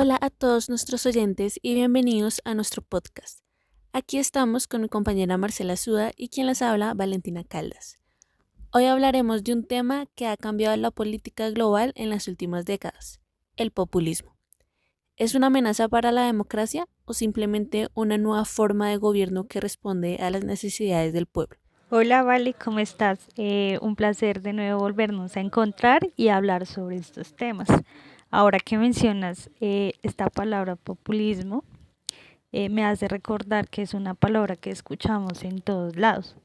Hola a todos nuestros oyentes y bienvenidos a nuestro podcast. Aquí estamos con mi compañera Marcela Suda y quien les habla, Valentina Caldas. Hoy hablaremos de un tema que ha cambiado la política global en las últimas décadas, el populismo. ¿Es una amenaza para la democracia o simplemente una nueva forma de gobierno que responde a las necesidades del pueblo? Hola, Vale, ¿cómo estás? Un placer de nuevo volvernos a encontrar y hablar sobre estos temas. Ahora que mencionas esta palabra populismo, me hace recordar que es una palabra que escuchamos en todos lados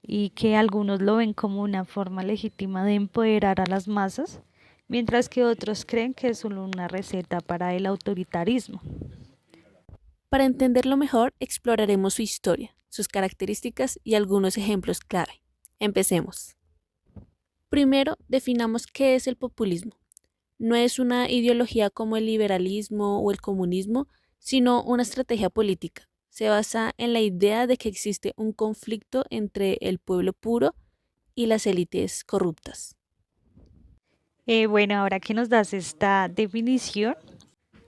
y que algunos lo ven como una forma legítima de empoderar a las masas, mientras que otros creen que es solo una receta para el autoritarismo. Para entenderlo mejor, exploraremos su historia, sus características y algunos ejemplos clave. Empecemos. Primero, definamos qué es el populismo. No es una ideología como el liberalismo o el comunismo, sino una estrategia política. Se basa en la idea de que existe un conflicto entre el pueblo puro y las élites corruptas. Bueno, ahora que nos das esta definición,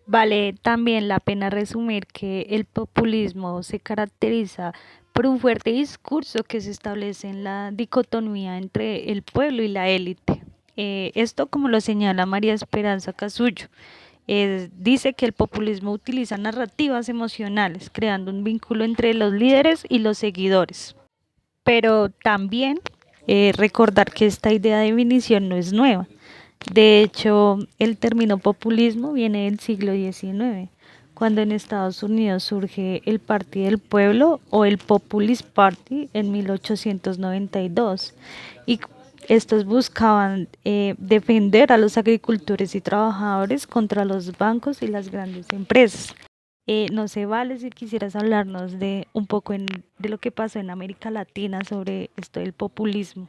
vale también la pena resumir que el populismo se caracteriza por un fuerte discurso que se establece en la dicotomía entre el pueblo y la élite. Esto, como lo señala María Esperanza Casullo, dice que el populismo utiliza narrativas emocionales, creando un vínculo entre los líderes y los seguidores. Pero también recordar que esta idea de definición no es nueva. De hecho, el término populismo viene del siglo XIX, cuando en Estados Unidos surge el Partido del Pueblo o el Populist Party en 1892. Y estos buscaban defender a los agricultores y trabajadores contra los bancos y las grandes empresas. No sé, Vale, si quisieras hablarnos de un poco de lo que pasó en América Latina sobre esto del populismo.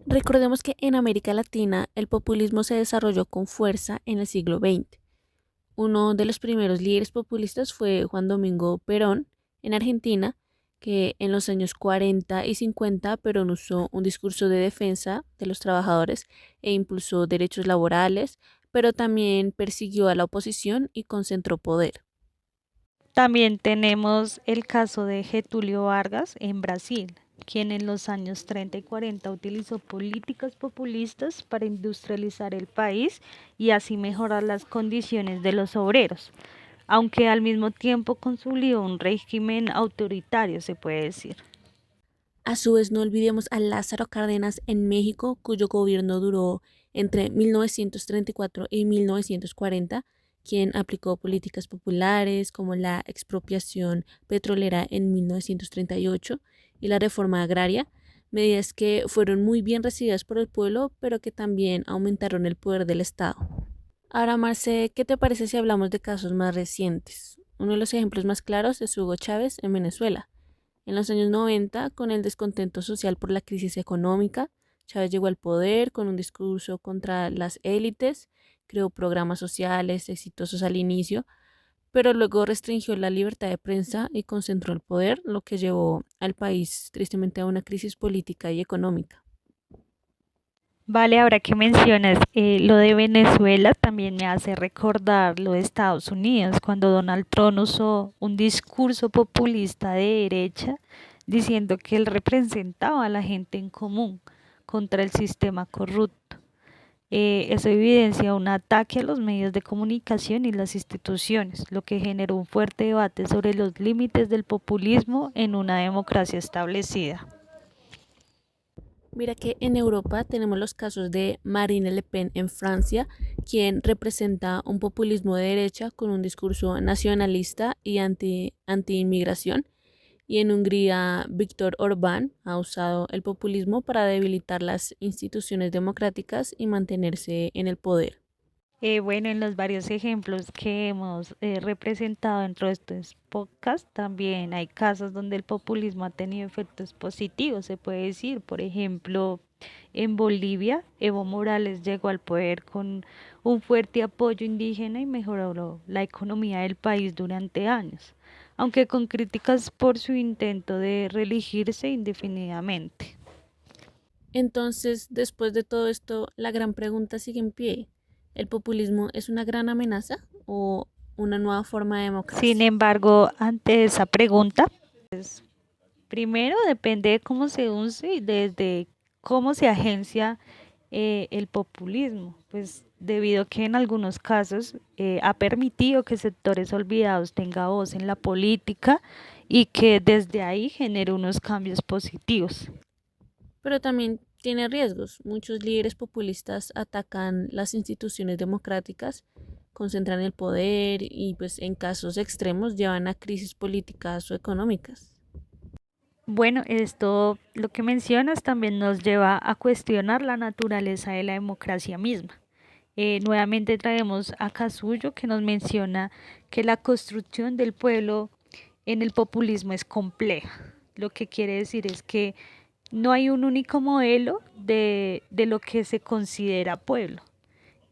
Recordemos que en América Latina el populismo se desarrolló con fuerza en el siglo XX. Uno de los primeros líderes populistas fue Juan Domingo Perón en Argentina, que en los años 40 y 50 Perón usó un discurso de defensa de los trabajadores e impulsó derechos laborales, pero también persiguió a la oposición y concentró poder. También tenemos el caso de Getúlio Vargas en Brasil, quien en los años 30 y 40 utilizó políticas populistas para industrializar el país y así mejorar las condiciones de los obreros, aunque al mismo tiempo consolidó un régimen autoritario, se puede decir. A su vez, no olvidemos a Lázaro Cárdenas en México, cuyo gobierno duró entre 1934 y 1940, quien aplicó políticas populares como la expropiación petrolera en 1938 y la reforma agraria, medidas que fueron muy bien recibidas por el pueblo, pero que también aumentaron el poder del Estado. Ahora, Marce, ¿qué te parece si hablamos de casos más recientes? Uno de los ejemplos más claros es Hugo Chávez en Venezuela. En los años 90, con el descontento social por la crisis económica, Chávez llegó al poder con un discurso contra las élites, creó programas sociales exitosos al inicio, pero luego restringió la libertad de prensa y concentró el poder, lo que llevó al país tristemente a una crisis política y económica. Vale, ahora que mencionas lo de Venezuela, también me hace recordar lo de Estados Unidos, cuando Donald Trump usó un discurso populista de derecha diciendo que él representaba a la gente en común contra el sistema corrupto. Eso evidencia un ataque a los medios de comunicación y las instituciones, lo que generó un fuerte debate sobre los límites del populismo en una democracia establecida. Mira que en Europa tenemos los casos de Marine Le Pen en Francia, quien representa un populismo de derecha con un discurso nacionalista y anti-inmigración. Y en Hungría, Víctor Orbán ha usado el populismo para debilitar las instituciones democráticas y mantenerse en el poder. Bueno, en los varios ejemplos que hemos representado dentro de estos podcasts, también hay casos donde el populismo ha tenido efectos positivos, se puede decir. Por ejemplo, en Bolivia, Evo Morales llegó al poder con un fuerte apoyo indígena y mejoró la economía del país durante años, aunque con críticas por su intento de reelegirse indefinidamente. Entonces, después de todo esto, la gran pregunta sigue en pie. ¿El populismo es una gran amenaza o una nueva forma de Sin democracia? embargo, ante esa pregunta, primero depende de cómo se use y desde cómo se agencia el populismo, pues debido a que en algunos casos ha permitido que sectores olvidados tengan voz en la política y que desde ahí genere unos cambios positivos. Pero también tiene riesgos. Muchos líderes populistas atacan las instituciones democráticas, concentran el poder y pues en casos extremos llevan a crisis políticas o económicas. Bueno, esto, lo que mencionas, también nos lleva a cuestionar la naturaleza de la democracia misma. Nuevamente traemos a Casullo que nos menciona que la construcción del pueblo en el populismo es compleja. Lo que quiere decir es que no hay un único modelo de lo que se considera pueblo.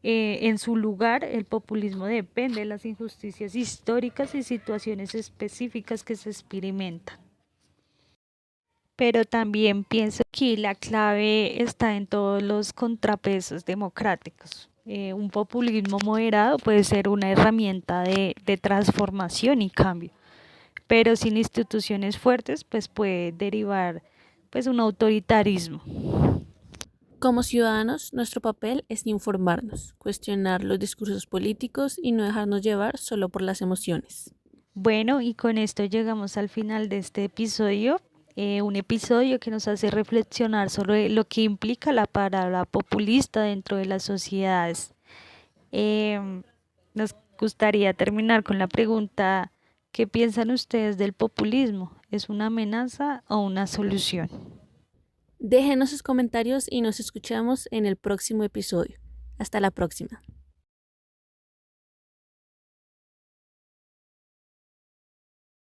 En su lugar, el populismo depende de las injusticias históricas y situaciones específicas que se experimentan. Pero también pienso que la clave está en todos los contrapesos democráticos. Un populismo moderado puede ser una herramienta de transformación y cambio, pero sin instituciones fuertes, pues puede derivar pues un autoritarismo. Como ciudadanos, nuestro papel es informarnos, cuestionar los discursos políticos y no dejarnos llevar solo por las emociones. Bueno, y con esto llegamos al final de este episodio, un episodio que nos hace reflexionar sobre lo que implica la palabra populista dentro de las sociedades. Nos gustaría terminar con la pregunta, ¿qué piensan ustedes del populismo? ¿Es una amenaza o una solución? Déjenos sus comentarios y nos escuchamos en el próximo episodio. Hasta la próxima.